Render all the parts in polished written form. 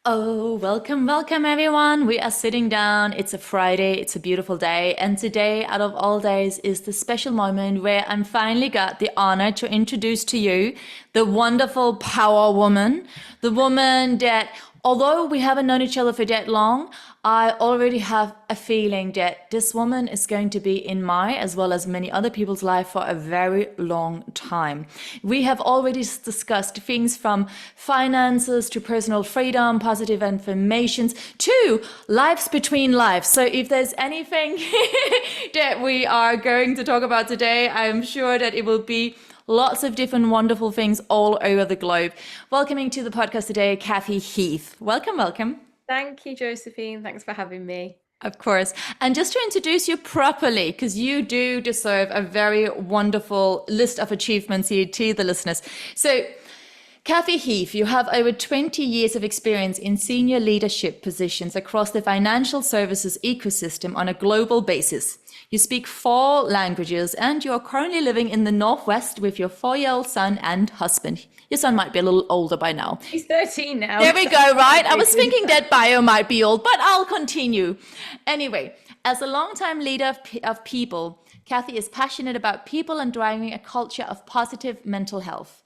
Oh, welcome, welcome everyone. We are sitting down. It's a Friday. It's a beautiful day. And today, out of all days, is the special moment where I'm finally got the honor to introduce to you the wonderful power woman, the woman that, although we haven't known each other for that long, I already have a feeling that this woman is going to be in my, as well as many other people's life for a very long time. We have already discussed things from finances to personal freedom, positive affirmations to lives between lives. So if there's anything that we are going to talk about today, I'm sure that it will be lots of different wonderful things all over the globe. Welcoming to the podcast today, Kathy Heath. Welcome, welcome. Thank you, Josephine. Thanks for having me. Of course. And just to introduce you properly, because you do deserve a very wonderful list of achievements here to the listeners. So, Kathy Heath, you have over 20 years of experience in senior leadership positions across the financial services ecosystem on a global basis. You speak 4 languages and you are currently living in the Northwest with your 4-year-old son and husband. Your son might be a little older by now. He's 13 now. There we go, right? I was thinking that bio might be old, but I'll continue. Anyway, as a longtime leader of people, Kathy is passionate about people and driving a culture of positive mental health.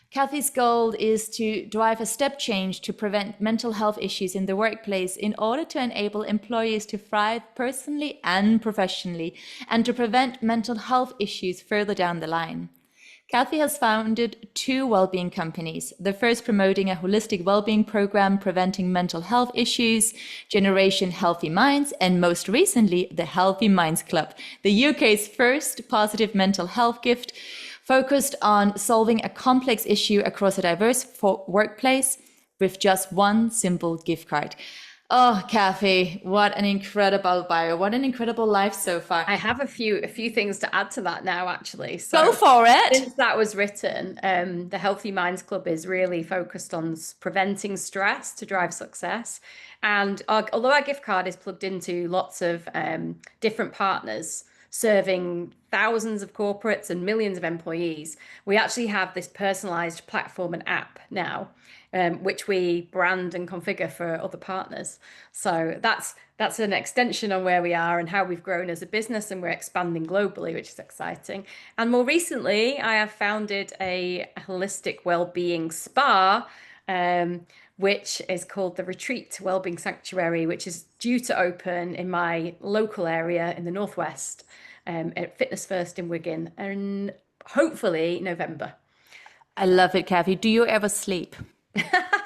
Kathy's goal is to drive a step change to prevent mental health issues in the workplace in order to enable employees to thrive personally and professionally, and to prevent mental health issues further down the line. Kathy has founded 2 well-being companies, the first promoting a holistic well-being program preventing mental health issues, Generation Healthy Minds, and most recently, the Healthy Minds Club, the UK's first positive mental health gift, focused on solving a complex issue across a diverse workplace with just one simple gift card. Oh, Kathy, what an incredible bio. What an incredible life so far. I have a few things to add to that now, actually. Go So for it. since that was written, the Healthy Minds Club is really focused on preventing stress to drive success. And although our gift card is plugged into lots of different partners, serving thousands of corporates and millions of employees, we actually have this personalized platform and app now, which we brand and configure for other partners. So that's an extension on where we are and how we've grown as a business, and we're expanding globally, which is exciting. And more recently, I have founded a holistic well-being spa, which is called the Retreat Wellbeing Sanctuary, which is due to open in my local area in the Northwest, at Fitness First in Wigan, and hopefully November. I love it, Kathy. Do you ever sleep?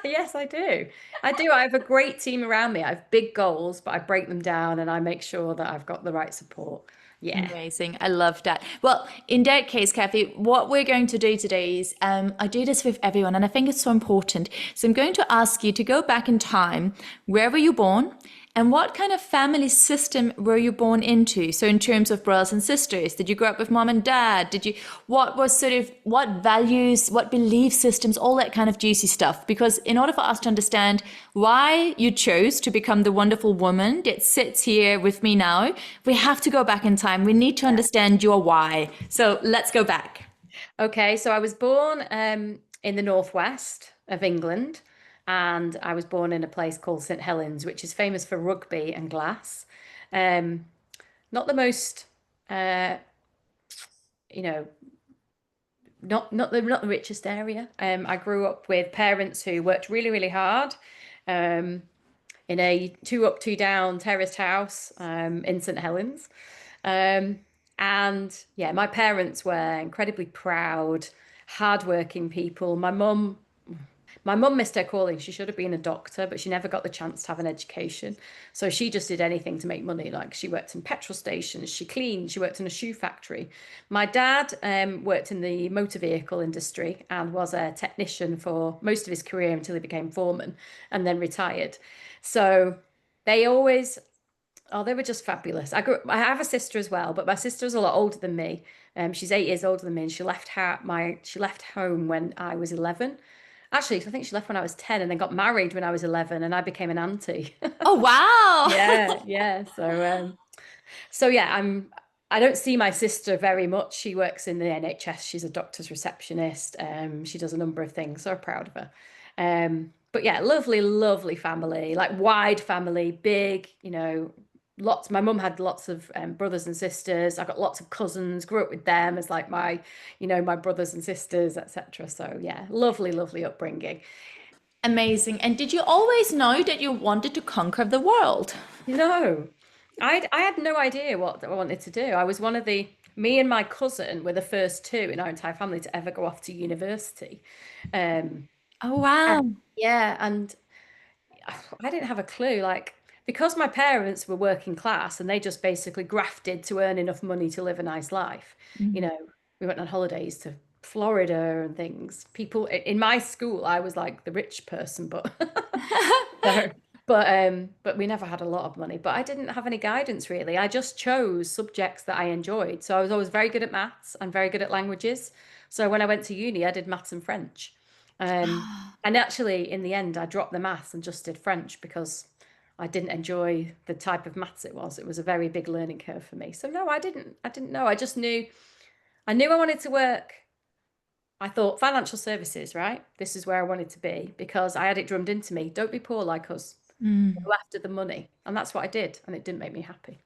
Yes, I do. I do. I have a great team around me. I have big goals, but I break them down and I make sure that I've got the right support. Yeah. Amazing. I love that. Well, in that case, Kathy, what we're going to do today is I do this with everyone, and I think it's so important. So I'm going to ask you to go back in time. Where were you born? And what kind of family system were you born into? So in terms of brothers and sisters, did you grow up with mom and dad? What was sort of, what values, what belief systems, all that kind of juicy stuff? Because in order for us to understand why you chose to become the wonderful woman that sits here with me now, we have to go back in time. We need to understand your why. So let's go back. Okay, so I was born in the northwest of England, and I was born in a place called St Helens, which is famous for rugby and glass. Um, Not the most, uh, you know, not the richest area. I grew up with parents who worked really, really hard, um, in a two up, two down terraced house, in St Helens. Um, and yeah, my parents were incredibly proud, hardworking people. My mum missed her calling. She should have been a doctor, but she never got the chance to have an education. So she just did anything to make money. Like, she worked in petrol stations, she cleaned, she worked in a shoe factory. My dad worked in the motor vehicle industry and was a technician for most of his career until he became foreman and then retired. So they always, oh, they were just fabulous. I have a sister as well, but my sister's a lot older than me. She's 8 years older than me, and she left home when I was 11. Actually, I think she left when I was 10 and then got married when I was 11, and I became an auntie. Oh, wow. Yeah, yeah. So yeah, I don't see my sister very much. She works in the NHS. She's a doctor's receptionist. She does a number of things. So I'm proud of her. but yeah, lovely, lovely family, like wide family, big, lots. My mum had lots of brothers and sisters. I got lots of cousins, grew up with them as like my brothers and sisters, etc. So yeah, lovely, lovely upbringing. Amazing. And did you always know that you wanted to conquer the world? No, I had no idea what I wanted to do. I was me and my cousin were the first two in our entire family to ever go off to university. Um, Oh, and wow. yeah, and I didn't have a clue. Like, because my parents were working class and they just basically grafted to earn enough money to live a nice life. You Mm. know, we went on holidays to Florida and things. People in my school, I was like the rich person, but so, but we never had a lot of money. But I didn't have any guidance really. I just chose subjects that I enjoyed. So I was always very good at maths and very good at languages. So when I went to uni, I did maths and French. Um, and actually, in the end, I dropped the maths and just did French because I didn't enjoy the type of maths it was. It was a very big learning curve for me. So no, I didn't. I didn't know. I just knew. I knew I wanted to work. I thought financial services, right? This is where I wanted to be because I had it drummed into me. Don't be poor like us. Mm. Go after the money. And that's what I did. And it didn't make me happy.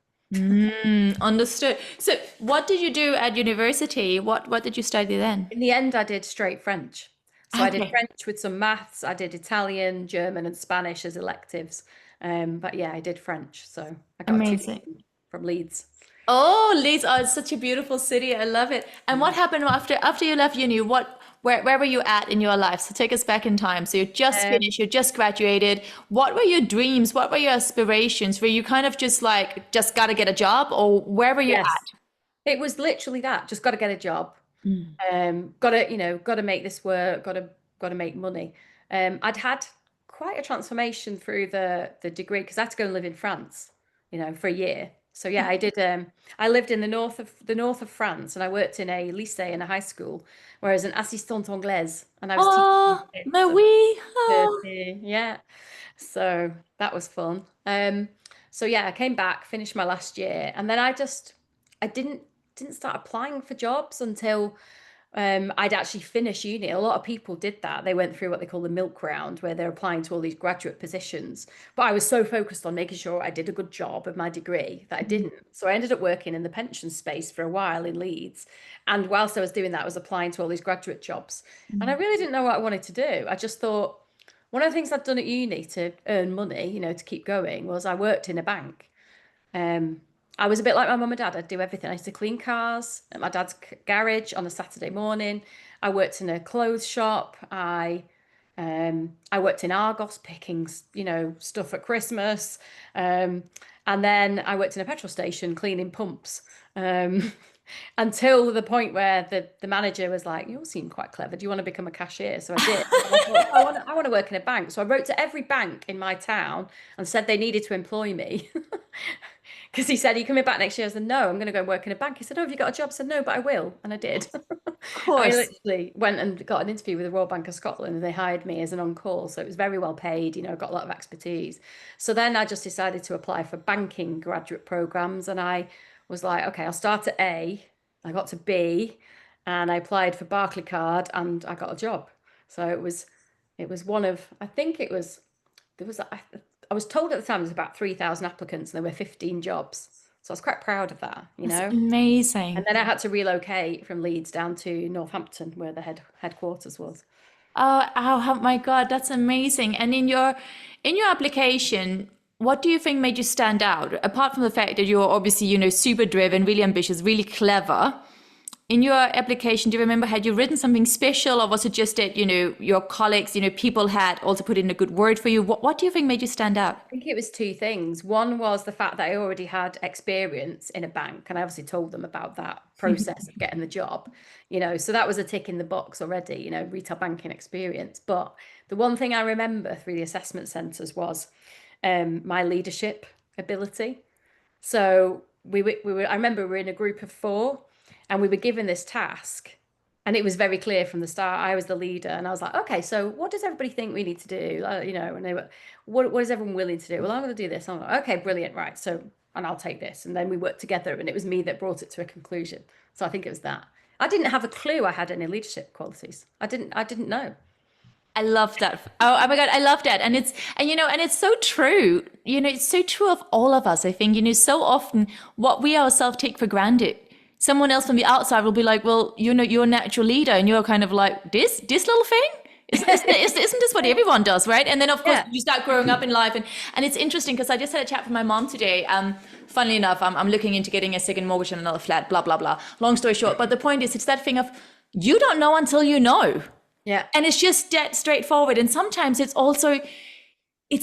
Understood. So, what did you do at university? What did you study then? In the end, I did straight French. So I did Okay, French with some maths. I did Italian, German, and Spanish as electives. But yeah, I did French. So I got a two amazing. from Leeds. Oh, Leeds, oh, it's such a beautiful city. I love it. And what happened after you left uni? Where were you at in your life? So take us back in time. So you just Um, finished, you just graduated. What were your dreams? What were your aspirations? Were you kind of just like just gotta get a job, or where were you yes, at? it was literally that. Just got to get a job. Got to make this work. Got to make money. I'd had quite a transformation through the degree because I had to go and live in France, for a year. So yeah, I did. I lived in the north of France, and I worked in a lycée and a high school, whereas an assistante anglaise, and I was teaching Oh, kids no, of we. Oh. 30. Yeah, so that was fun. So yeah, I came back, finished my last year, and then I didn't start applying for jobs until I'd actually finished uni. A lot of people did that. They went through what they call the milk round, where they're applying to all these graduate positions. But I was so focused on making sure I did a good job of my degree that I didn't. So I ended up working in the pension space for a while in Leeds. And whilst I was doing that, I was applying to all these graduate jobs. And I really didn't know what I wanted to do. I just thought one of the things I'd done at uni to earn money, to keep going, was I worked in a bank. Um, I was a bit like my mum and dad. I'd do everything. I used to clean cars at my dad's garage on a Saturday morning. I worked in a clothes shop. I worked in Argos picking, stuff at Christmas. Um, and then I worked in a petrol station cleaning pumps. Um, until the point where the manager was like, "You all seem quite clever. Do you want to become a cashier?" So I did. And I thought, "No, I want to work in a bank." So I wrote to every bank in my town and said they needed to employ me. Because he said, "Are you coming back next year?" I said, "No, I'm going to go and work in a bank." He said, "Oh, have you got a job?" I said, "No, but I will." And I did. Of I course. literally went and got an interview with the Royal Bank of Scotland and they hired me as an on-call. So it was very well paid, got a lot of expertise. So then I just decided to apply for banking graduate programs and I was like, okay, I'll start at A. I got to B and I applied for Barclaycard and I got a job. So it was one of, I think it was, there was, I was told at the time there was about 3,000 applicants and there were 15 jobs. So I was quite proud of that, That's And amazing. then I had to relocate from Leeds down to Northampton, where the headquarters was. Oh my God, that's amazing. And in your application, what do you think made you stand out? Apart from the fact that you're obviously, super driven, really ambitious, really clever. In your application, do you remember, had you written something special, or was it just that, your colleagues, people had also put in a good word for you? What do you think made you stand out? I think it was two things. One was the fact that I already had experience in a bank, and I obviously told them about that process of getting the job, so that was a tick in the box already, retail banking experience. But the one thing I remember through the assessment centres was my leadership ability. So I remember we were in a group of four and we were given this task and it was very clear from the start. I was the leader and I was like, okay, so what does everybody think we need to do? And they were, what is everyone willing to do? Well, I'm going to do this. I'm like, okay, brilliant. Right. So, and I'll take this. And then we worked together and it was me that brought it to a conclusion. So I think it was that. I didn't have a clue I had any leadership qualities. I didn't know. I love that. Oh my God, I love that. And it's so true. It's so true of all of us. I think, so often what we ourselves take for granted. Someone else from the outside will be like, well, you're a natural leader. And you're kind of like, this little thing? Isn't this what everyone does, right? And then, of course, Yeah. you start growing up in life. And it's interesting because I just had a chat with my mom today. Funnily enough, I'm looking into getting a second mortgage on another flat, blah, blah, blah. Long story short. But the point is, it's that thing of you don't know until you know. Yeah. And it's just that straightforward. And sometimes it's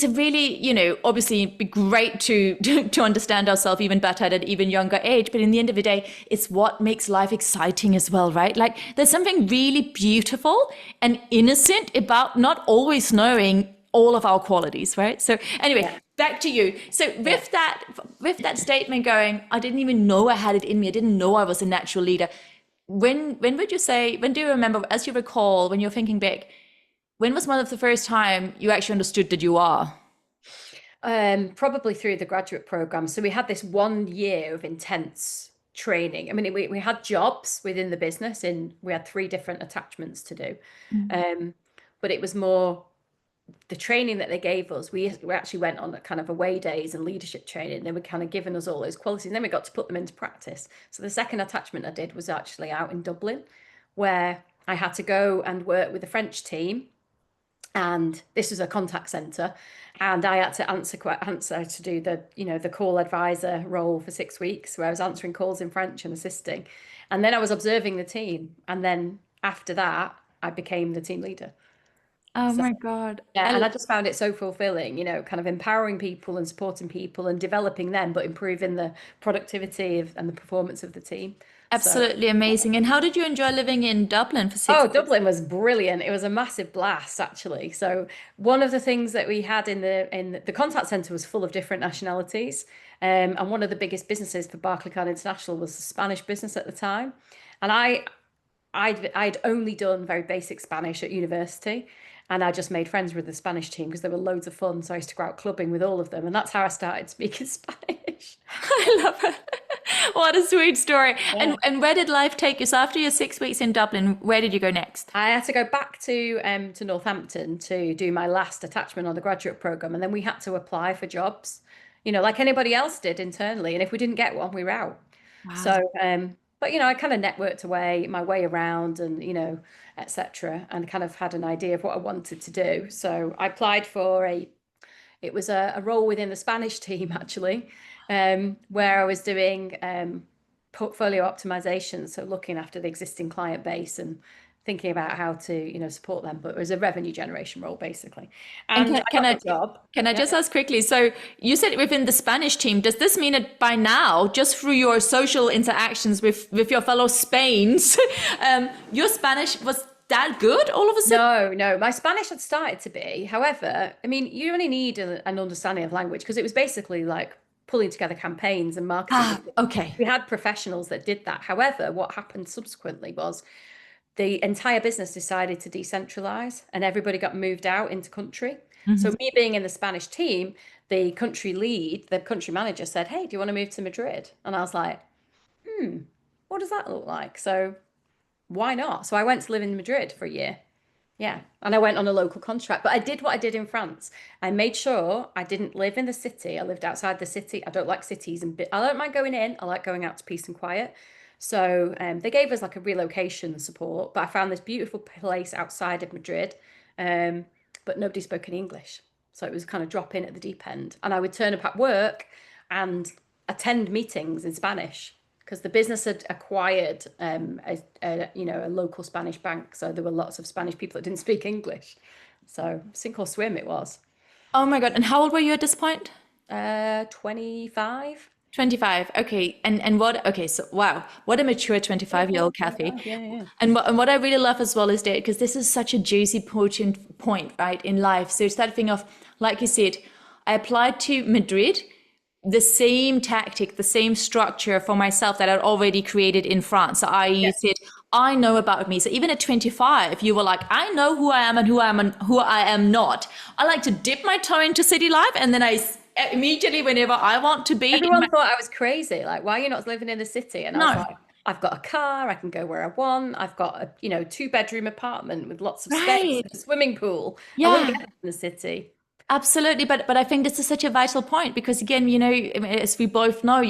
a really, obviously it'd be great to understand ourselves even better at an even younger age. But in the end of the day, it's what makes life exciting as well, right? Like there's something really beautiful and innocent about not always knowing all of our qualities, right? So anyway, back to you. So with that statement going, I didn't even know I had it in me. I didn't know I was a natural leader. When do you remember, as you recall, when you're thinking back, when was one of the first time you actually understood that you are? Probably through the graduate program. So we had this 1 year of intense training. I mean, we had jobs within the business and we had 3 different attachments to do. But it was more the training that they gave us. We actually went on kind of away days and leadership training. They were kind of giving us all those qualities. And then we got to put them into practice. So the second attachment I did was actually out in Dublin, where I had to go and work with the French team. And this was a contact center, and I had to answer to do the call advisor role for 6 weeks, where I was answering calls in French and assisting, and then I was observing the team, and then after that I became the team leader. Oh So my God. yeah, and I just found it so fulfilling, kind of empowering people and supporting people and developing them, but improving the productivity and the performance of the team. So Absolutely amazing. And how did you enjoy living in Dublin for six oh, weeks? Dublin was brilliant. It was a massive blast, actually. So one of the things that we had in the contact center was full of different nationalities, and one of the biggest businesses for Barclaycard International was the Spanish business at the time, and I'd only done very basic Spanish at university, and I just made friends with the Spanish team because they were loads of fun. So I used to go out clubbing with all of them, and that's how I started speaking Spanish. I love it. What a sweet story. Yeah. And where did life take you? So after your 6 weeks in Dublin, where did you go next? I had to go back to Northampton to do my last attachment on the graduate program, and then we had to apply for jobs, like anybody else did internally. And if we didn't get one, we were out. Wow. So, but I kind of networked my way around, and etc., and kind of had an idea of what I wanted to do. So I applied for it was a role within the Spanish team actually, where I was doing portfolio optimization, so looking after the existing client base and thinking about how to support them. But it was a revenue generation role basically, And and I got the job. can I Yeah. just ask quickly? So you said within the Spanish team, does this mean that by now, just through your social interactions with your fellow Spains, your Spanish was that good all of a sudden? No, my Spanish had started to be. However, I mean, you only need an understanding of language because it was basically like pulling together campaigns and marketing. Okay. We had professionals that did that. However, what happened subsequently was the entire business decided to decentralize and everybody got moved out into country. So me being in the Spanish team, the country lead, the country manager said, "Hey, do you want to move to Madrid?" And I was like, what does that look like? So why not? So I went to live in Madrid for a year. Yeah. And I went on a local contract, but I did what I did in France. I made sure I didn't live in the city. I lived outside the city. I don't like cities, and I don't mind going in. I like going out to peace and quiet. So they gave us like a relocation support, but I found this beautiful place outside of Madrid, but nobody spoke any English. So it was kind of drop in at the deep end. And I would turn up at work and attend meetings in Spanish because the business had acquired a local Spanish bank. So there were lots of Spanish people that didn't speak English. So sink or swim it was. Oh my God. And how old were you at this point? 25. 25. Okay. And what, okay. So wow, what a mature 25-year-old Kathy. Yeah. And what I really love as well is that, because this is such a juicy, potent point, right, in life. So it's that thing of, like you said, I applied to Madrid, the same tactic, the same structure for myself that I'd already created in France. So you said, I know about me. So even at 25, you were like, I know who I am and who I am not. I like to dip my toe into city life, and then I immediately, whenever I want to be. Everyone thought I was crazy. Like, why are you not living in the city? And I was like, I've got a car, I can go where I want. I've got a, 2-bedroom apartment with lots of space, Right. and a swimming pool. I wouldn't Yeah. get that in the city. Absolutely, but I think this is such a vital point because again, I mean, as we both know,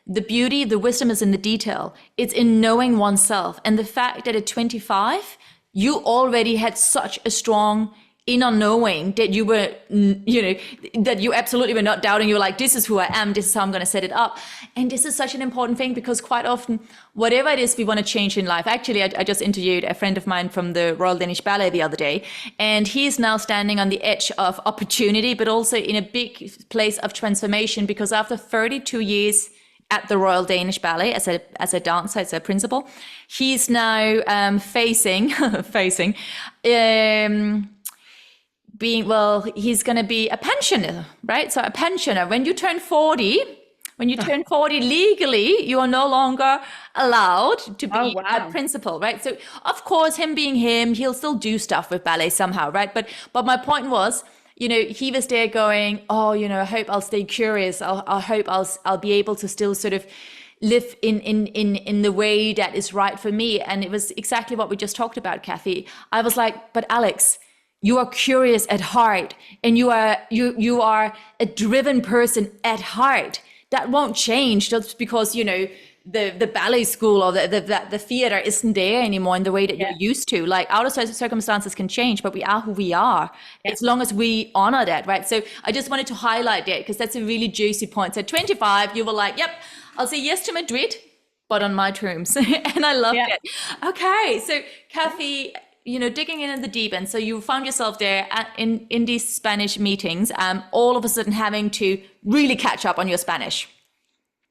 the beauty, the wisdom is in the detail. It's in knowing oneself, and the fact that at 25, you already had such a strong inner knowing that you were, that you absolutely were not doubting. You were like, this is who I am. This is how I'm going to set it up. And this is such an important thing because quite often, whatever it is we want to change in life, actually, I just interviewed a friend of mine from the Royal Danish Ballet the other day, and he's now standing on the edge of opportunity, but also in a big place of transformation because after 32 years at the Royal Danish Ballet as a dancer, as a principal, he's now facing being, well, he's going to be a pensioner, right? So a pensioner, when you turn 40 legally, you are no longer allowed to Oh, be a wow. principal, right? So of course, him being him, he'll still do stuff with ballet somehow, right? But my point was, he was there going, oh, I hope I'll stay curious. I hope I'll be able to still sort of live in the way that is right for me. And it was exactly what we just talked about, Kathy. I was like, but Alex, you are curious at heart, and you are a driven person at heart. That won't change just because the ballet school or the theater isn't there anymore in the way that you're Yeah. used to. Like outer circumstances can change, but we are who we are Yeah. as long as we honor that, right? So I just wanted to highlight that because that's a really juicy point. So 25, you were like, yep, I'll say yes to Madrid, but on my terms. And I loved Yeah. it. Okay, so Kathy, digging in the deep end. So you found yourself there in these Spanish meetings, all of a sudden having to really catch up on your Spanish.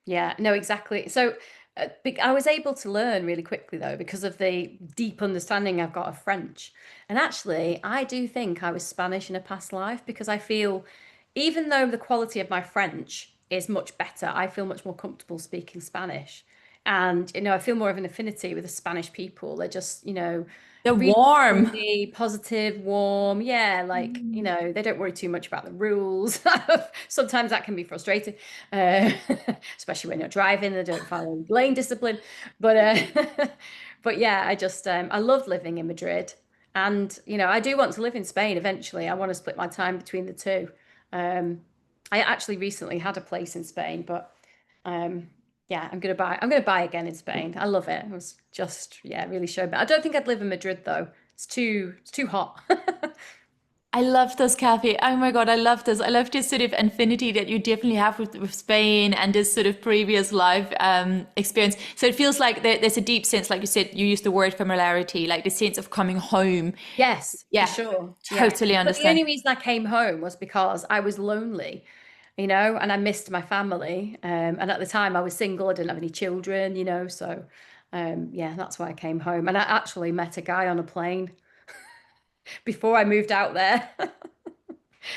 Yeah, no, exactly. So I was able to learn really quickly though because of the deep understanding I've got of French. And actually, I do think I was Spanish in a past life because I feel, even though the quality of my French is much better, I feel much more comfortable speaking Spanish. And, I feel more of an affinity with the Spanish people. They're just, They're really warm. friendly, positive, warm. Yeah, like, they don't worry too much about the rules. Sometimes that can be frustrating, uh, especially when you're driving. They don't follow lane discipline. But but yeah, I love living in Madrid. And, I do want to live in Spain eventually. I want to split my time between the two. Um, I actually recently had a place in Spain, but um, yeah, I'm gonna buy again in Spain. I love it. It was just, yeah, really showed me. I don't think I'd live in Madrid though. It's too hot. I love this, Kathy. Oh my God, I love this. I love this sort of infinity that you definitely have with Spain and this sort of previous life experience. So it feels like there's a deep sense, like you said, you used the word familiarity, like the sense of coming home. Yes, for Yeah, sure. Yeah. totally But the understand. only reason I came home was because I was lonely, and I missed my family. And at the time I was single, I didn't have any children, so yeah, that's why I came home. And I actually met a guy on a plane before I moved out there.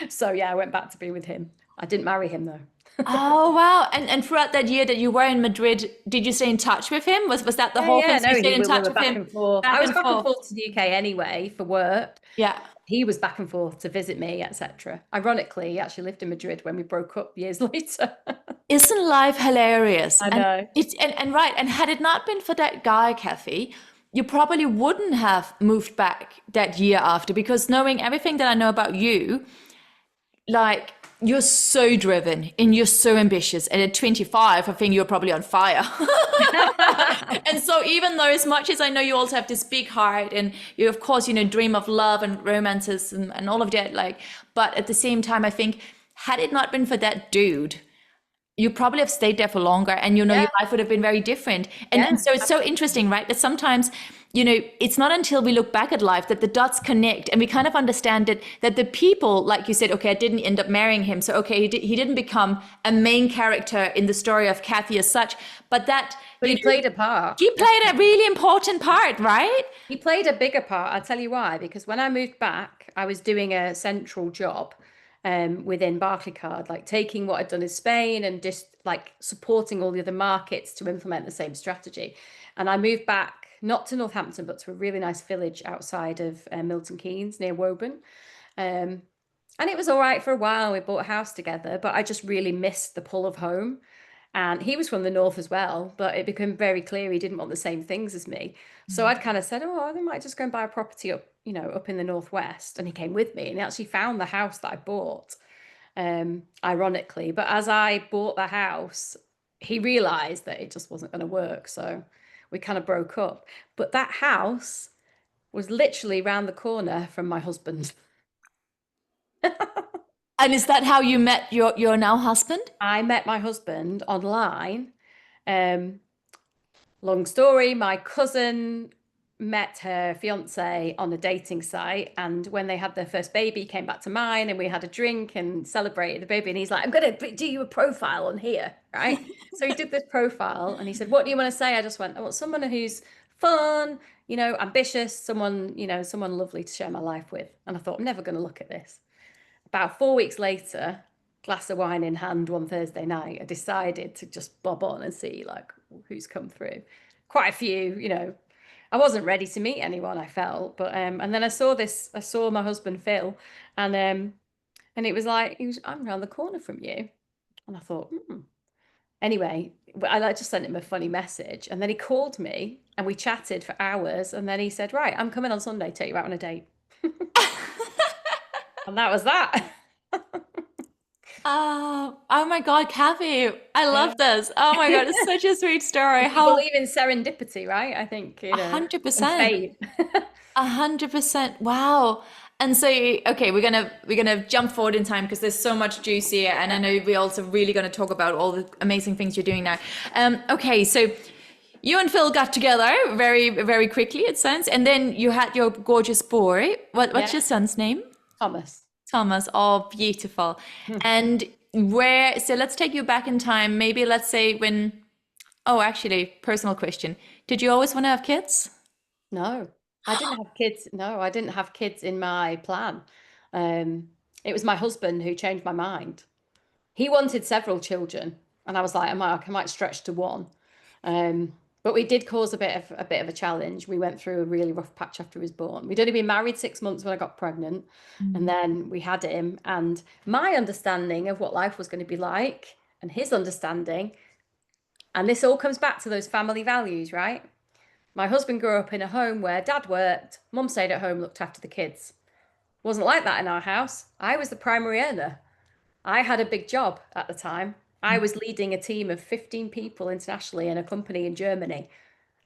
So yeah, I went back to be with him. I didn't marry him though. Oh wow. And throughout that year that you were in Madrid, did you stay in touch with him? Was that the Yeah, whole thing? yeah, So you no, stayed in we touch were with back him and forth. I back was and back and forth? forth to the UK anyway for work. Yeah. He was back and forth to visit me, etc. Ironically, he actually lived in Madrid when we broke up years later. Isn't life hilarious? I And know. it's and right, and had it not been for that guy, Kathy, you probably wouldn't have moved back that year after because knowing everything that I know about you, like you're so driven and you're so ambitious. And at 25, I think you're probably on fire. And so even though as much as I know you also have this big heart and you of course, dream of love and romances and all of that, like, but at the same time, I think had it not been for that dude, you probably have stayed there for longer and your Yeah, life would have been very different. And yeah, so it's so interesting, right? That sometimes, it's not until we look back at life that the dots connect and we kind of understand that the people, like you said, okay, I didn't end up marrying him. So okay, he didn't become a main character in the story of Kathy as such, but that, but he played a part. he played a really important part, right? He played a bigger part. I'll tell you why. Because when I moved back, I was doing a central job within Barclaycard, like taking what I'd done in Spain and just like supporting all the other markets to implement the same strategy. And I moved back not to Northampton, but to a really nice village outside of Milton Keynes near Woburn. Um, and it was all right for a while. We bought a house together, but I just really missed the pull of home. And he was from the north as well, but it became very clear he didn't want the same things as me. So I'd kind of said, oh, I might just go and buy a property up, up in the northwest. And he came with me and he actually found the house that I bought, ironically. But as I bought the house, he realized that it just wasn't going to work. So we kind of broke up. But that house was literally round the corner from my husband. And is that how you met your now husband? I met my husband online. Um, Long story, my cousin met her fiance on a dating site, and when they had their first baby, he came back to mine and we had a drink and celebrated the baby. And he's like, I'm gonna do you a profile on here, right? So he did this profile and he said, what do you want to say? I just went, I want someone who's fun, ambitious, someone lovely to share my life with. And I thought, I'm never gonna look at this. About 4 weeks later, glass of wine in hand one Thursday night, I decided to just bob on and see like who's come through. Quite a few, I wasn't ready to meet anyone, I felt, but and then I saw my husband Phil, and it was like I'm around the corner from you. And I thought, Anyway, I just sent him a funny message, and then he called me and we chatted for hours, and then he said, right, I'm coming on Sunday, take you out on a date. And that was that. Oh my God, Kathy, I love this. Oh my God, it's such a sweet story. I How believe in serendipity, right? I think, a and 100%. fate. 100%. Wow. And so, okay, we're gonna jump forward in time because there's so much juice here, and I know we're also really gonna talk about all the amazing things you're doing now. Okay, so you and Phil got together very, very quickly, it sounds, and then you had your gorgeous boy. What's Yeah, your son's name? Thomas. Thomas. Oh, beautiful. And so let's take you back in time. Maybe let's say oh, actually, personal question. Did you always want to have kids? No, I didn't have kids. No, I didn't have kids in my plan. Um, it was my husband who changed my mind. He wanted several children, and I was like, I might stretch to one. Um, but we did cause a bit of a challenge. We went through a really rough patch after he was born. We'd only been married 6 months when I got pregnant, and Mm. then we had him. And my understanding of what life was going to be like, and his understanding, and this all comes back to those family values, right? My husband grew up in a home where dad worked, mum stayed at home, looked after the kids. Wasn't like that in our house. I was the primary earner. I had a big job at the time. I was leading a team of 15 people internationally in a company in Germany.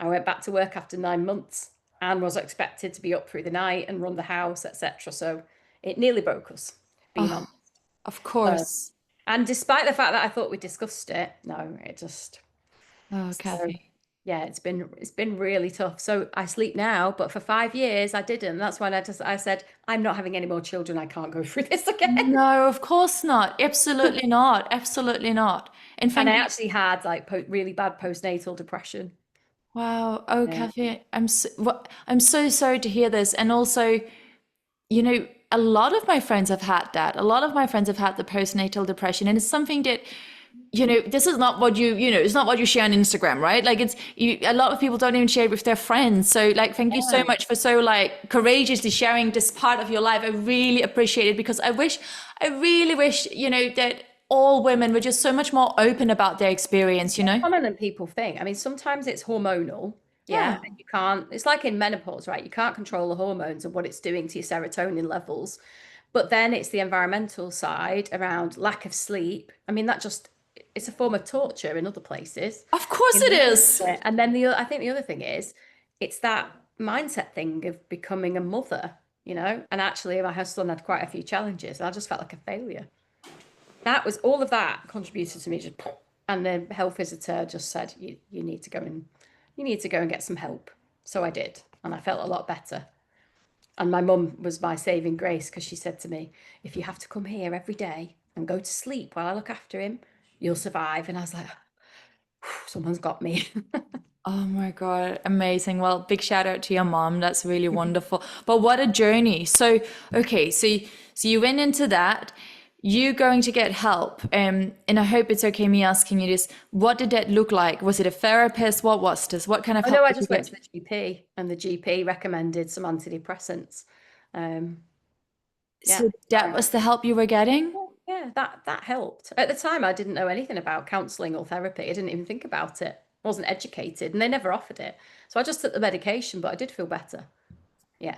I went back to work after 9 months and was expected to be up through the night and run the house, etc. So it nearly broke us, being Oh, honest. of So, course. and despite the fact that I thought we discussed it, no, it just Oh, so Kathy. yeah, it's been really tough. So I sleep now, but for 5 years I didn't. That's when I said I'm not having any more children. I can't go through this again. No, of course not. Absolutely not. Absolutely not. In And fact, I actually had like really bad postnatal depression. wow. Oh, Yeah. Kathy, I'm so sorry to hear this. And also, a lot of my friends have had that. A lot of my friends have had the postnatal depression, and it's something that, this is not what it's not what you share on Instagram, right? Like a lot of people don't even share it with their friends. So like, thank you so Yeah. much for so like courageously sharing this part of your life. I really appreciate it because I really wish, that all women were just so much more open about their experience. Common than people think. I mean, sometimes it's hormonal. Yeah, Yeah. And you can't, it's like in menopause, right? You can't control the hormones and what it's doing to your serotonin levels. But then it's the environmental side around lack of sleep. I mean, it's a form of torture in other places. of course You it know? is. Yeah. And then I think the other thing is, it's that mindset thing of becoming a mother. And actually, my husband had quite a few challenges. I just felt like a failure. That was all of that contributed to me just, and the health visitor just said, you need to go and get some help. So I did, and I felt a lot better. And my mum was my saving grace because she said to me, if you have to come here every day and go to sleep while I look after him, you'll survive. And I was like, someone's got me. Oh my God, amazing. Well, big shout out to your mom. That's really wonderful. But what a journey. So, okay, so you went into that. You going to get help. And I hope it's okay me asking you this. What did that look like? Was it a therapist? What was this? What kind of Oh help no, I did you just went get? to the GP, and the GP recommended some antidepressants. Um, yeah. So that was the help you were getting? Yeah, yeah, that helped. At the time, I didn't know anything about counseling or therapy. I didn't even think about it. I wasn't educated, and they never offered it. So I just took the medication, but I did feel better. Yeah.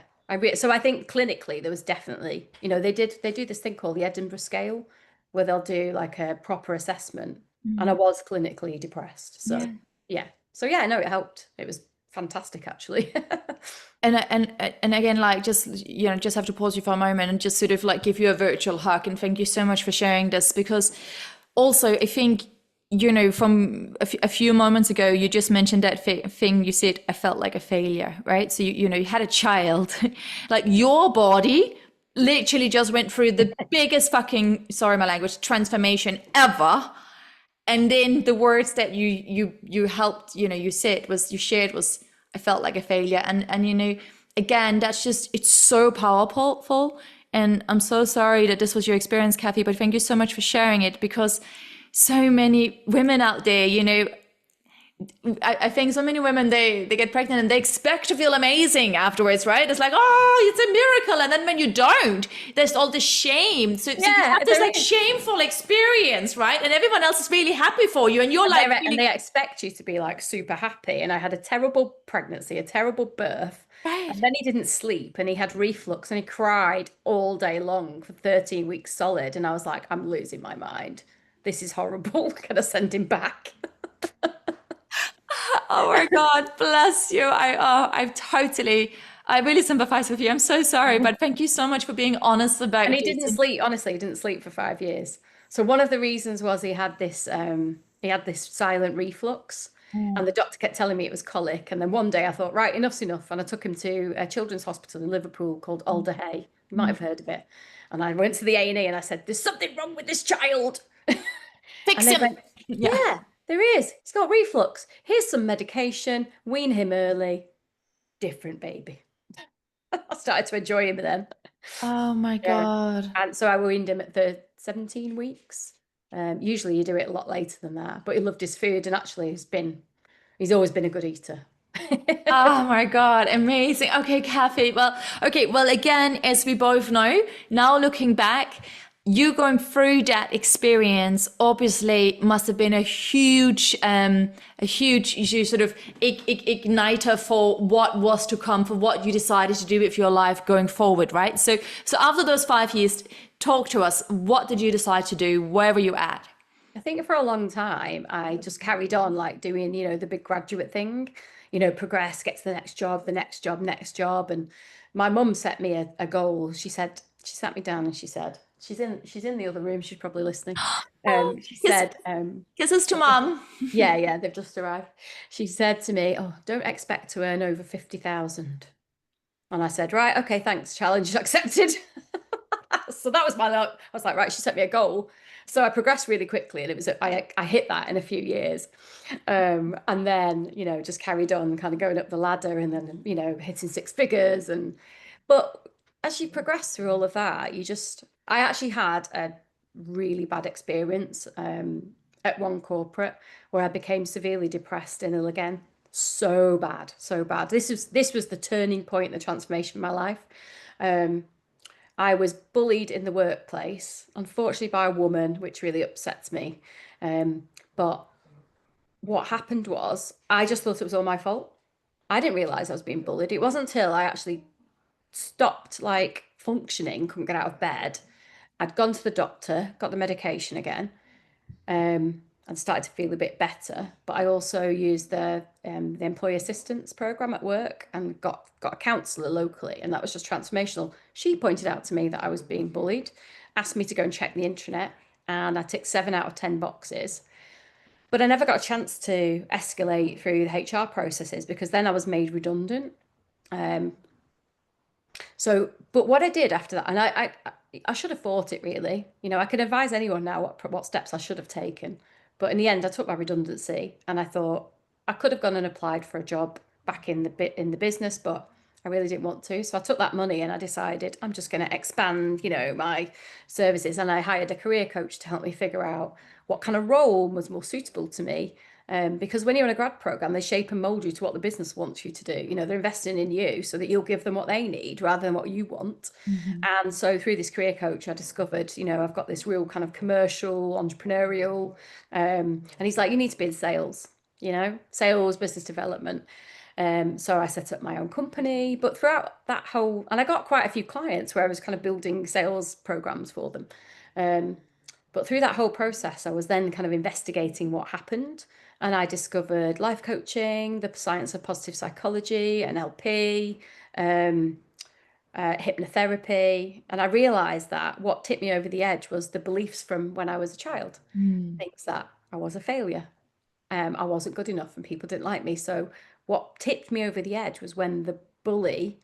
So I think clinically there was definitely, they do this thing called the Edinburgh scale where they'll do like a proper assessment, and I was clinically depressed. So Yeah. yeah. So yeah, no, it helped. It was fantastic actually. And again, like, just, just have to pause you for a moment and just sort of like give you a virtual hug and thank you so much for sharing this, because also I think, from a few moments ago, you just mentioned that thing. You said, I felt like a failure, right? So you had a child, like your body literally just went through the biggest fucking, sorry my language, transformation ever. And then the words that you helped, you shared was, I felt like a failure. And again, that's just, it's so powerful. And I'm so sorry that this was your experience, Kathy, but thank you so much for sharing it, because so many women out there, I think so many women, they get pregnant and they expect to feel amazing afterwards, right? It's like, oh, it's a miracle. And then when you don't, there's all this shame. So you have this like shameful experience, right? And everyone else is really happy for you. And you're like, and they expect you to be like super happy. And I had a terrible pregnancy, a terrible birth. right. And then he didn't sleep and he had reflux and he cried all day long for 13 weeks solid. And I was like, I'm losing my mind. This is horrible. Can I send him back? Oh my God, bless you. I really sympathize with you. I'm so sorry, but thank you so much for being honest about And he this. didn't sleep, honestly, he didn't sleep for 5 years. So one of the reasons was he had this silent reflux. And the doctor kept telling me it was colic. And then one day I thought, right, enough's enough. And I took him to a children's hospital in Liverpool called Alder Hey. You might have heard of it. And I went to the A&E and I said, there's something wrong with this child. Fix And they him. went, yeah, there is. He's got reflux. Here's some medication. Wean him early. Different baby. I started to enjoy him then. Oh my Yeah. God. And so I weaned him at the 17 weeks. Usually you do it a lot later than that, but he loved his food and actually he's always been a good eater. Oh my God, amazing. Okay, Kathy. Well, again, as we both know, now looking back, you going through that experience obviously must have been a huge you sort of igniter for what was to come, for what you decided to do with your life going forward, right? So after those 5 years, talk to us. What did you decide to do? Where were you at? I think for a long time, I just carried on like doing, the big graduate thing, progress, get to the next job, the next job, next job. And my mum set me a goal. She sat me down and she said, she's in the other room. She's probably listening. Oh, She said, kisses to mom. yeah, they've just arrived. She said to me, oh, don't expect to earn over 50,000. And I said, right, okay, thanks, challenge accepted. So that was I was like, right, she set me a goal. So I progressed really quickly and I hit that in a few years. And then, just carried on kind of going up the ladder and then, hitting six figures. But as you progress through all of that, I actually had a really bad experience at one corporate where I became severely depressed and ill again. So bad, so bad. This was the turning point, the transformation of my life. I was bullied in the workplace, unfortunately by a woman, which really upsets me. But what happened was I just thought it was all my fault. I didn't realize I was being bullied. It wasn't until I actually stopped like functioning, couldn't get out of bed. I'd gone to the doctor, got the medication again, and started to feel a bit better. But I also used the employee assistance program at work and got a counsellor locally, and that was just transformational. She pointed out to me that I was being bullied, asked me to go and check the intranet, and I ticked 7 out of 10 boxes. But I never got a chance to escalate through the HR processes because then I was made redundant. But what I did after that, and I should have thought it really, I can advise anyone now what steps I should have taken. But in the end, I took my redundancy and I thought I could have gone and applied for a job back in the business, but I really didn't want to. So I took that money and I decided I'm just going to expand, my services. And I hired a career coach to help me figure out what kind of role was more suitable to me. Because when you're in a grad program, they shape and mold you to what the business wants you to do. You know, they're investing in you so that you'll give them what they need rather than what you want. And so through this career coach, I discovered, you know, I've got this real kind of commercial, entrepreneurial, and he's like, you need to be in sales, you know, sales, business development. So I set up my own company, but throughout that whole, and I got quite a few clients where I was kind of building sales programs for them. But through that whole process, I was then kind of investigating what happened. And I discovered life coaching, the science of positive psychology, NLP, hypnotherapy. And I realized that what tipped me over the edge was the beliefs from when I was a child. Things that I was a failure. I wasn't good enough and people didn't like me. So what tipped me over the edge was when the bully,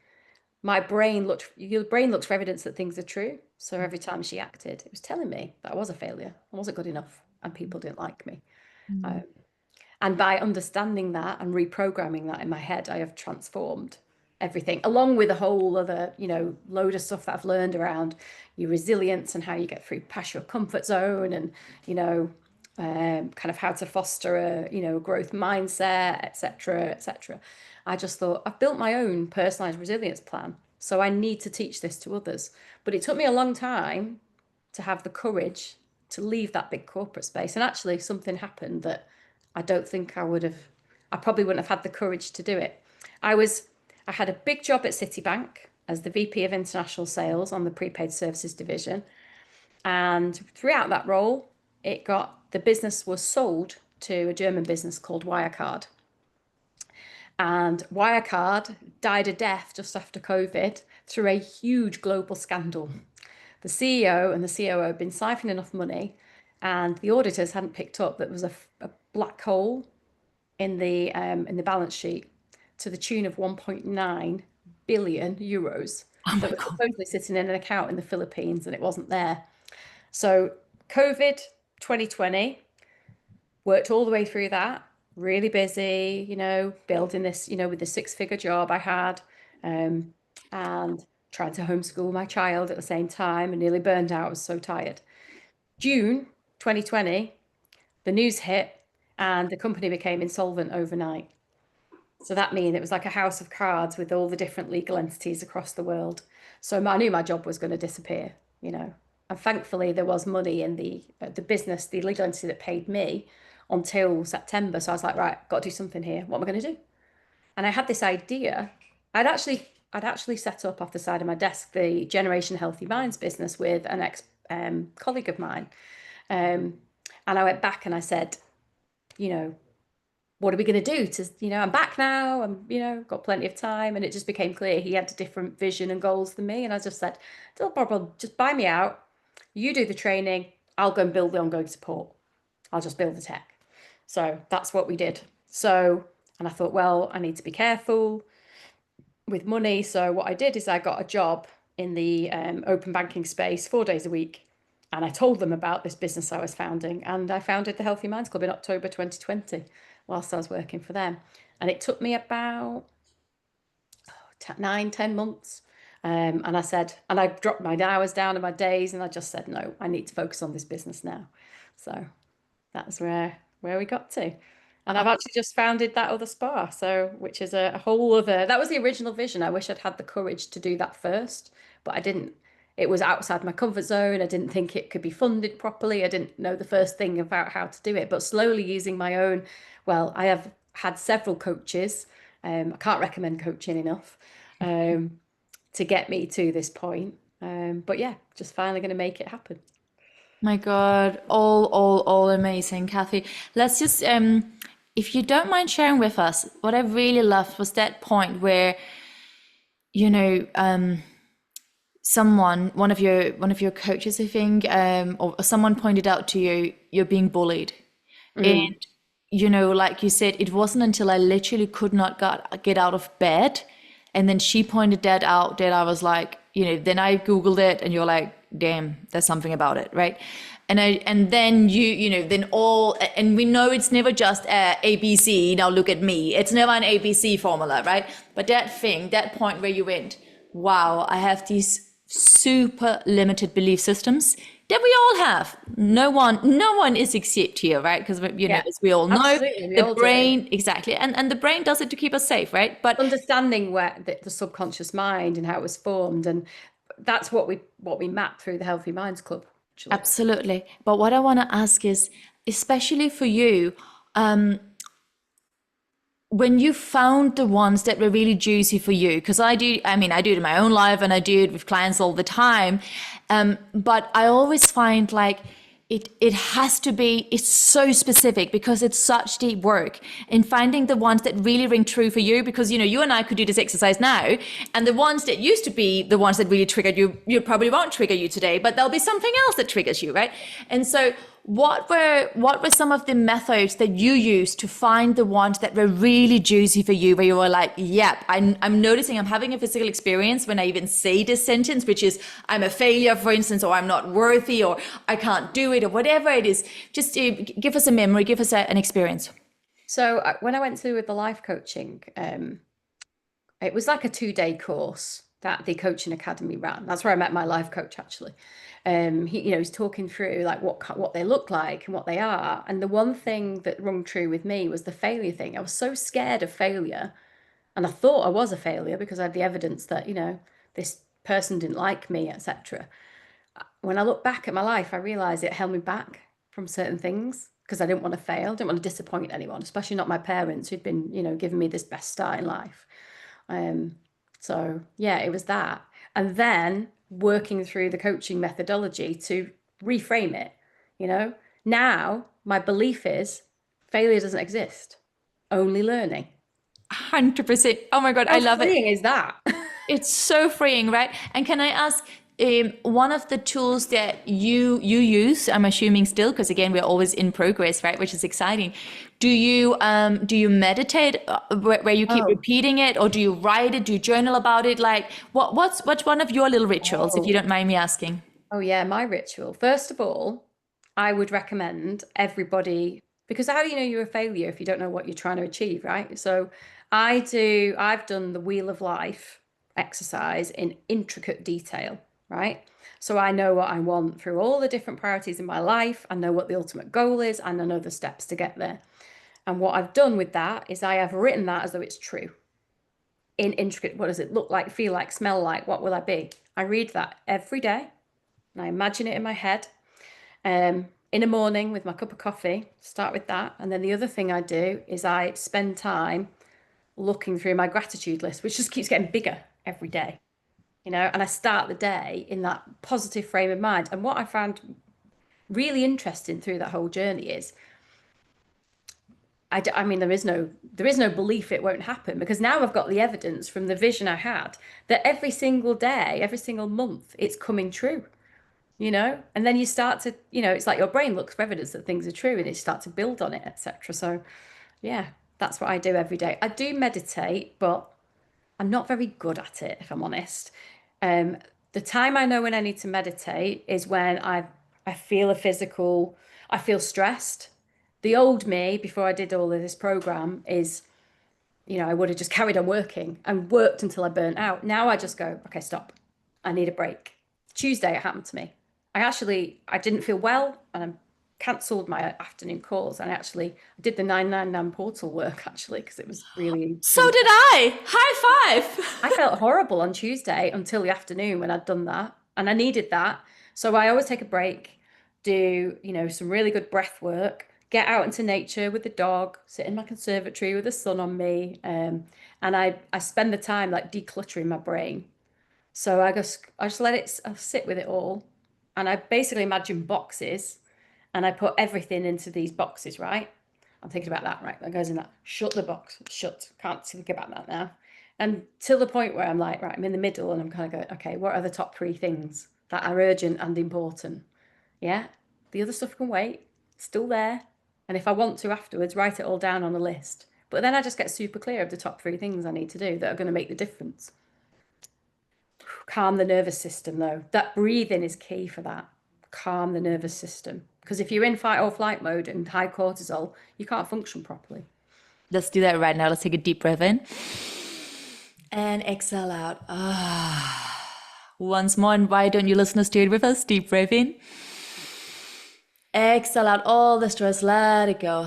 your brain looks for evidence that things are true. So every time she acted, it was telling me that I was a failure. I wasn't good enough and people didn't like me. And by understanding that and reprogramming that in my head, I have transformed everything, along with a whole other, you know, load of stuff that I've learned around your resilience and how you get through past your comfort zone and, you know, kind of how to foster a, you know, growth mindset, etc., etc. I just thought I've built my own personalized resilience plan, so I need to teach this to others. But it took me a long time to have the courage to leave that big corporate space. And actually something happened that I don't think I probably wouldn't have had the courage to do it. I had a big job at Citibank as the VP of International Sales on the prepaid services division. And throughout that role, the business was sold to a German business called Wirecard. And Wirecard died a death just after COVID through a huge global scandal. The CEO and the COO had been siphoning off money, and the auditors hadn't picked up that there was a black hole in the balance sheet to the tune of 1.9 billion euros that was supposedly sitting in an account in the Philippines, and it wasn't there. So COVID 2020, worked all the way through that, really busy, you know, building this, you know, with the 6-figure job I had, and trying to homeschool my child at the same time, and nearly burned out. I was so tired. June 2020, the news hit and the company became insolvent overnight. So that means it was like a house of cards with all the different legal entities across the world. So I knew my job was going to disappear, you know. And thankfully there was money in the business, the legal entity that paid me until September. So I was like, right, got to do something here. What am I going to do? And I had this idea. I'd actually set up off the side of my desk the Generation Healthy Minds business with an ex colleague of mine. And I went back and I said, you know, what are we going to do to, you know, I'm back now, I'm, you know, got plenty of time. And it just became clear he had a different vision and goals than me. And I just said, no problem, just buy me out. You do the training, I'll go and build the ongoing support. I'll just build the tech. So that's what we did. So, and I thought, well, I need to be careful with money. So what I did is I got a job in the open banking space 4 days a week. And I told them about this business I was founding. And I founded the Healthy Minds Club in October 2020 whilst I was working for them. And it took me about 9-10 months. And I said, and I dropped my hours down and my days, and I just said, no, I need to focus on this business now. So that's where we got to. And I've actually just founded that other spa, so which is a whole other, that was the original vision. I wish I'd had the courage to do that first, but I didn't. It was outside my comfort zone. I didn't think it could be funded properly. I didn't know the first thing about how to do it, but slowly using my own, well, I have had several coaches. I can't recommend coaching enough to get me to this point. But yeah, just finally going to make it happen. My God, all amazing, Kathy. Let's just, if you don't mind sharing with us, what I really loved was that point where, you know, one of your coaches, I think, or someone pointed out to you, you're being bullied. And, you know, like you said, it wasn't until I literally could not get out of bed. And then she pointed that out that I was like, you know, then I Googled it and you're like, damn, there's something about it, right? And then you know, then and we know it's never just ABC, now look at me. It's never an ABC formula, right? But that point where you went, wow, I have these super limited belief systems that we all have. No one is exempt here, right? Because Yeah, as we all know, absolutely. We the all do. brain, exactly, and the brain does it to keep us safe, right? But Understanding where the subconscious mind and how it was formed, and that's what we map through the Healthy Minds Club, actually. absolutely. But what I want to ask is, especially for you, when you found the ones that were really juicy for you, because I do it in my own life and I do it with clients all the time. But I always find like it has to be, it's so specific because it's such deep work in finding the ones that really ring true for you, because you and I could do this exercise now, and the ones that used to be the ones that really triggered you probably won't trigger you today, but there'll be something else that triggers you, right? And so what were some of the methods that you used to find the ones that were really juicy for you, where you were like, yep, I'm noticing I'm having a physical experience when I even say this sentence, which is I'm a failure, for instance, or I'm not worthy, or I can't do it, or whatever it is. Just give us a memory, give us an experience. So when I went to the life coaching, it was like a 2-day course that the coaching academy ran. That's where I met my life coach, actually. He's talking through like what they look like and what they are. And the one thing that rung true with me was the failure thing. I was so scared of failure, and I thought I was a failure because I had the evidence that this person didn't like me, etc. When I look back at my life, I realized it held me back from certain things because I didn't want to fail, didn't want to disappoint anyone, especially not my parents who'd been giving me this best start in life. So yeah, it was that. And then working through the coaching methodology to reframe it. Now my belief is failure doesn't exist, only learning. 100%. Oh my God, I How love it. freeing is that? It's so freeing, right? And can I ask, one of the tools that you use, I'm assuming still, because again we're always in progress, right? Which is exciting. Do you meditate, where you keep Oh, repeating it, or do you write it? Do you journal about it? Like what's one of your little rituals, if you oh, don't mind me asking? oh yeah, my ritual. First of all, I would recommend everybody, because how do you know you're a failure if you don't know what you're trying to achieve, right? So I've done the Wheel of Life exercise in intricate detail, right? So I know what I want through all the different priorities in my life. I know what the ultimate goal is, and I know the steps to get there. And what I've done with that is I have written that as though it's true in intricate. What does it look like, feel like, smell like? What will I be? I read that every day and I imagine it in my head. In the morning with my cup of coffee, start with that. And then the other thing I do is I spend time looking through my gratitude list, which just keeps getting bigger every day, and I start the day in that positive frame of mind. And what I found really interesting through that whole journey is, I mean, there is no belief it won't happen, because now I've got the evidence from the vision I had that every single day, every single month, it's coming true. And then you start to, it's like your brain looks for evidence that things are true and it starts to build on it, etc. So yeah, that's what I do every day. I do meditate, but I'm not very good at it, if I'm honest. The time I know when I need to meditate is when I feel I feel stressed. The old me, before I did all of this program, is, I would have just carried on working and worked until I burnt out. Now I just go, okay, stop. I need a break. Tuesday, it happened to me. I didn't feel well, and I cancelled my afternoon calls, and I did the 999 portal work, actually, because it was really, So really, did I. High I five. felt horrible on Tuesday until the afternoon when I'd done that, and I needed that. So I always take a break, do, some really good breath work, get out into nature with the dog, sit in my conservatory with the sun on me, and I spend the time like decluttering my brain. So I just let it I sit with it all, and I basically imagine boxes, and I put everything into these boxes, right? I'm thinking about that, right? That goes in that. Shut the box. Shut. Can't think about that now. And till the point where I'm like, right, I'm in the middle, and I'm kind of going, okay, what are the top 3 things that are urgent and important? Yeah, the other stuff can wait. It's still there. And if I want to afterwards, write it all down on a list. But then I just get super clear of the top 3 things I need to do that are going to make the difference. Calm the nervous system, though. That breathing is key for that. Calm the nervous system. Because if you're in fight or flight mode and high cortisol, you can't function properly. Let's do that right now. Let's take a deep breath in and exhale out. Ah. once more. And why don't you listeners do it with us? Deep breath in. Exhale out all the stress, let it go.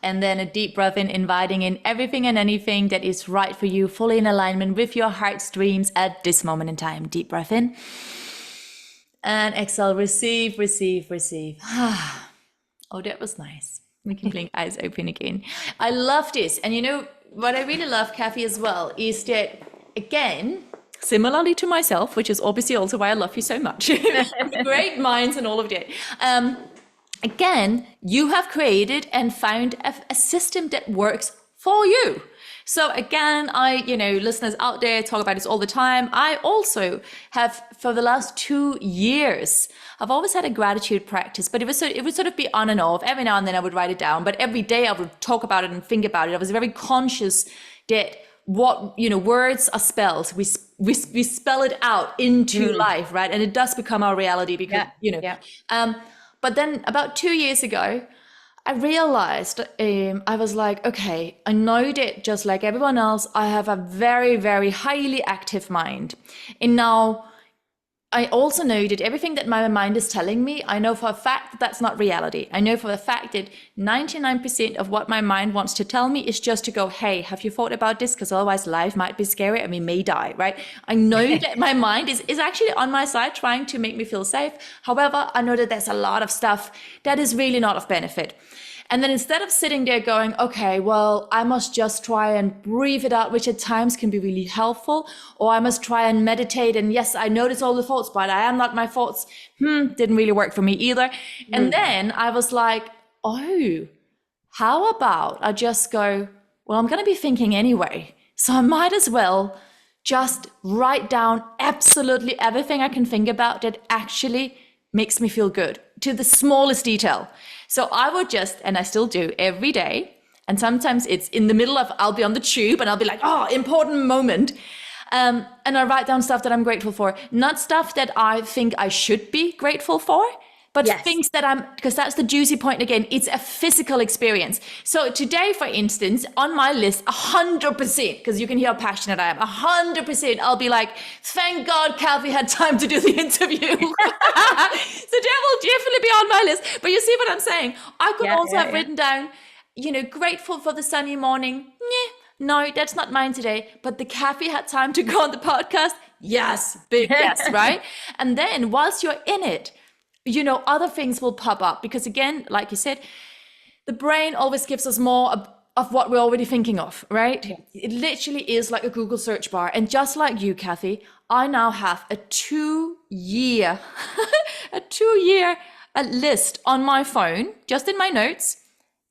And then a deep breath in, inviting in everything and anything that is right for you, fully in alignment with your heart's dreams at this moment in time. Deep breath in. And exhale, receive, receive, receive. Oh, that was nice. We can blink eyes open again. I love this. And you know, what I really love, Kathy, as well, is that, again, similarly to myself, which is obviously also why I love you so much, great minds and all of that. Again, you have created and found a system that works for you. So again, listeners out there talk about this all the time. I also have, for the last 2 years, I've always had a gratitude practice, but it would sort of be on and off. Every now and then I would write it down, but every day I would talk about it and think about it. I was very conscious that words are spells. We spell it out into life, right? And it does become our reality because, but then about 2 years ago, I realized, I was like, okay, I know that just like everyone else, I have a very, very highly active mind. And now I also know that everything that my mind is telling me, I know for a fact that that's not reality. I know for a fact that 99% of what my mind wants to tell me is just to go, hey, have you thought about this? Because otherwise life might be scary and we may die, right? I know that my mind is actually on my side trying to make me feel safe. However, I know that there's a lot of stuff that is really not of benefit. And then instead of sitting there going, okay, well, I must just try and breathe it out, which at times can be really helpful, or I must try and meditate. And yes, I notice all the thoughts, but I am not my thoughts. Didn't really work for me either. And then I was like, oh, how about I just go, well, I'm going to be thinking anyway. So I might as well just write down absolutely everything I can think about that actually makes me feel good to the smallest detail. So I would just, and I still do every day, and sometimes it's in the middle of, I'll be on the tube and I'll be like, oh, important moment. And I write down stuff that I'm grateful for, not stuff that I think I should be grateful for, but things that because that's the juicy point again, it's a physical experience. So today, for instance, on my list, 100%, because you can hear how passionate I am, 100%, I'll be like, thank God Kathy had time to do the interview. So that will definitely be on my list. But you see what I'm saying? I could also have written down, grateful for the sunny morning. No, that's not mine today. But the Kathy had time to go on the podcast. Yes, big yes, right? And then whilst you're in it, other things will pop up because, again, like you said, the brain always gives us more of what we're already thinking of, right? Yes. It literally is like a Google search bar. And just like you, Kathy, I now have a 2-year list on my phone, just in my notes,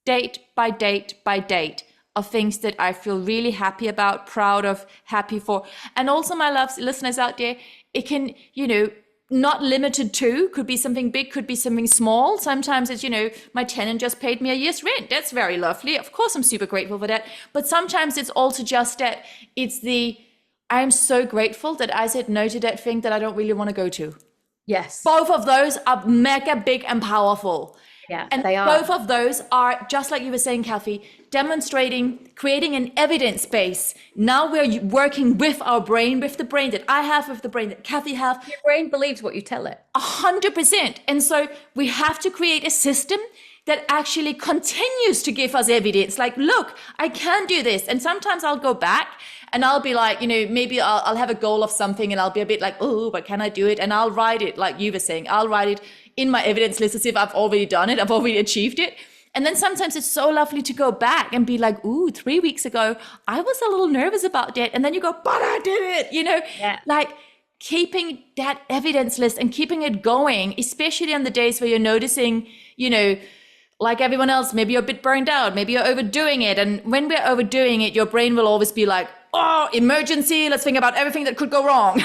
date by date by date, of things that I feel really happy about, proud of, happy for. And also, my loves, listeners out there, it can, not limited to, could be something big, could be something small. Sometimes it's, my tenant just paid me a year's rent. That's very lovely. Of course, I'm super grateful for that. But sometimes it's also just that I'm so grateful that I said no to that thing that I don't really want to go to. Yes. Both of those are mega big and powerful. Yeah, and they are. Both of those are, just like you were saying, Kathy, demonstrating, creating an evidence base. Now we're working with our brain, with the brain that I have, with the brain that Kathy have. Your brain believes what you tell it. 100%. And so we have to create a system that actually continues to give us evidence. Like, look, I can do this. And sometimes I'll go back and I'll be like, maybe I'll have a goal of something and I'll be a bit like, oh, but can I do it? And I'll write it, like you were saying, I'll write it in my evidence list as if I've already done it, I've already achieved it. And then sometimes it's so lovely to go back and be like, ooh, 3 weeks ago, I was a little nervous about that. And then you go, but I did it, like keeping that evidence list and keeping it going, especially on the days where you're noticing, like everyone else, maybe you're a bit burned out, maybe you're overdoing it. And when we're overdoing it, your brain will always be like, oh, emergency, let's think about everything that could go wrong,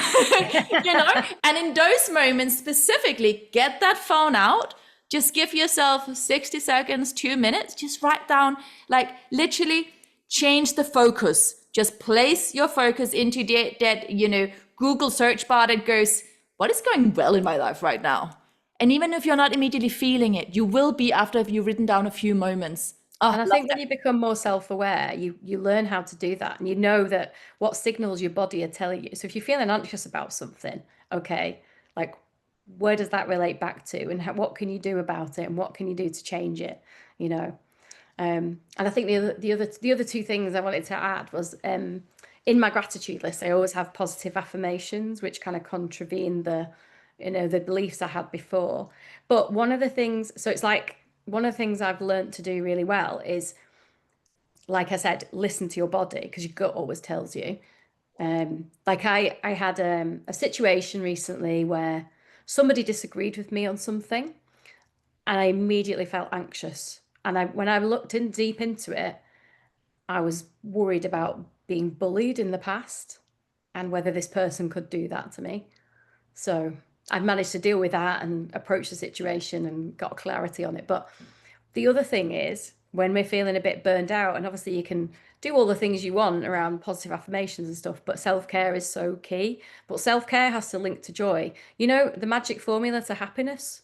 And in those moments specifically, get that phone out, just give yourself 60 seconds, 2 minutes, just write down, like literally change the focus. Just place your focus into that, Google search bar that goes, what is going well in my life right now? And even if you're not immediately feeling it, you will be after you've written down a few moments. Oh, And I love think when that. you become more self-aware, you learn how to do that, and you know that what signals your body are telling you. So if you're feeling anxious about something, okay, like where does that relate back to, and what can you do about it, and what can you do to change it, you know? And I think the other two things I wanted to add was in my gratitude list, I always have positive affirmations, which kind of contravene the beliefs I had before. But one of the things, so it's like one of the things I've learned to do really well is, like I said, listen to your body because your gut always tells you. Like I had a situation recently where somebody disagreed with me on something, and I immediately felt anxious. And when I looked in deep into it, I was worried about being bullied in the past and whether this person could do that to me. So I've managed to deal with that and approach the situation and got clarity on it. But the other thing is when we're feeling a bit burned out, and obviously you can do all the things you want around positive affirmations and stuff, but self-care is so key. But self-care has to link to joy. You know, the magic formula to happiness,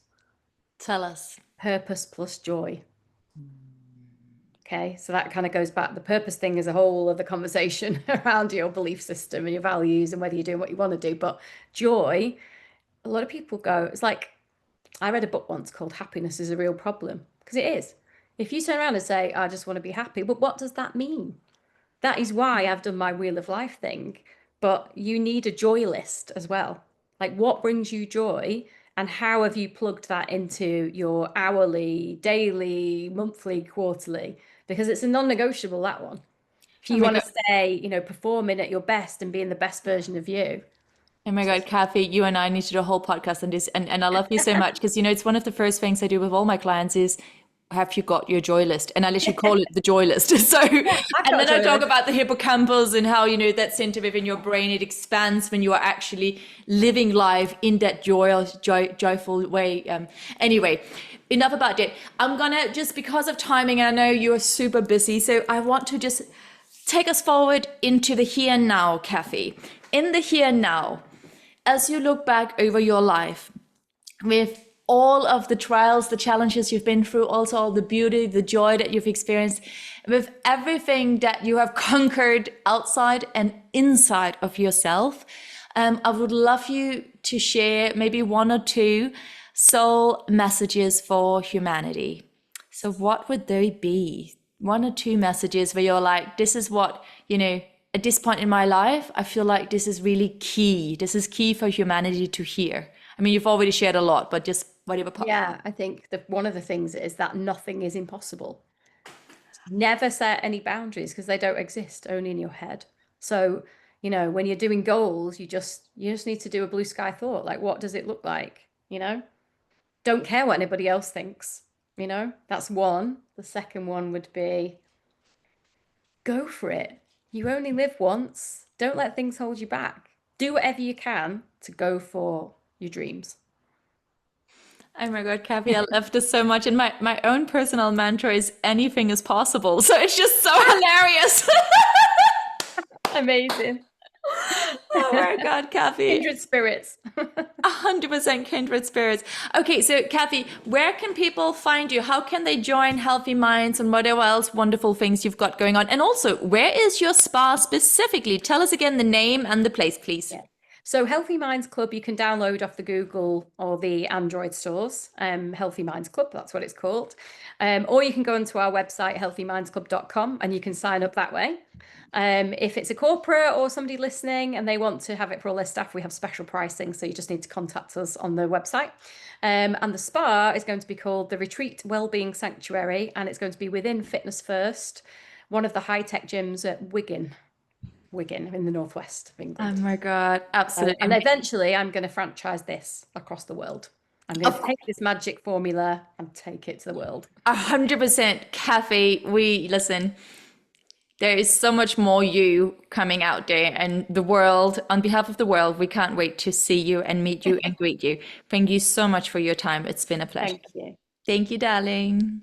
Tell us. purpose plus joy. Okay, so that kind of goes back. The purpose thing is a whole other conversation around your belief system and your values and whether you're doing what you want to do. But joy, a lot of people go, it's like I read a book once called Happiness is a Real Problem, because it is. If you turn around and say, I just want to be happy, but what does that mean? That is why I've done my Wheel of Life thing. But you need a joy list as well. Like what brings you joy and how have you plugged that into your hourly, daily, monthly, quarterly? Because it's a non-negotiable, that one. If Oh you my want God. to stay, performing at your best and being the best version of you. Oh my God, Kathy, you and I need to do a whole podcast on this. And I love you so much because, it's one of the first things I do with all my clients is, have you got your joy list? And I literally call it the joy list. So, Yeah, I've and got a then I joy talk list. about the hippocampus and how, that center within your brain, it expands when you are actually living life in that joyful way. Anyway, enough about it. I'm gonna, just because of timing, and I know you're super busy, so I want to just take us forward into the here and now, Kathy. In the here and now, as you look back over your life with all of the trials, the challenges you've been through, also all the beauty, the joy that you've experienced, with everything that you have conquered outside and inside of yourself, I would love you to share maybe one or two soul messages for humanity. So what would they be? One or two messages where you're like, this is what, at this point in my life, I feel like this is really key. This is key for humanity to hear. I mean, you've already shared a lot, but just whatever. Yeah, I think one of the things is that nothing is impossible. Never set any boundaries because they don't exist, only in your head. So, when you're doing goals, you just need to do a blue sky thought. Like, what does it look like? Don't care what anybody else thinks. That's one. The second one would be go for it. You only live once. Don't let things hold you back. Do whatever you can to go for your dreams. Oh my God, Kathy, I love this so much. And my own personal mantra is anything is possible. So it's just so hilarious. Amazing. Oh my God, Kathy. Kindred spirits. 100% kindred spirits. Okay, so Kathy, where can people find you? How can they join Healthy Minds and whatever else wonderful things you've got going on? And also, where is your spa specifically? Tell us again the name and the place, please. Yeah. So Healthy Minds Club, you can download off the Google or the Android stores. Healthy Minds Club, that's what it's called. Or you can go onto our website, healthymindsclub.com, and you can sign up that way. If it's a corporate or somebody listening and they want to have it for all their staff, we have special pricing. So you just need to contact us on the website. And the spa is going to be called the Retreat Wellbeing Sanctuary, and it's going to be within Fitness First, one of the high-tech gyms at Wigan in the northwest of England. Oh my God, absolutely. And eventually I'm going to franchise this across the world. I'm going to take this magic formula and take it to the world. 100%, Kathy, listen. There is so much more you coming out there, and the world, on behalf of the world, we can't wait to see you and meet you and greet you. Thank you so much for your time. It's been a pleasure. Thank you. Thank you, darling.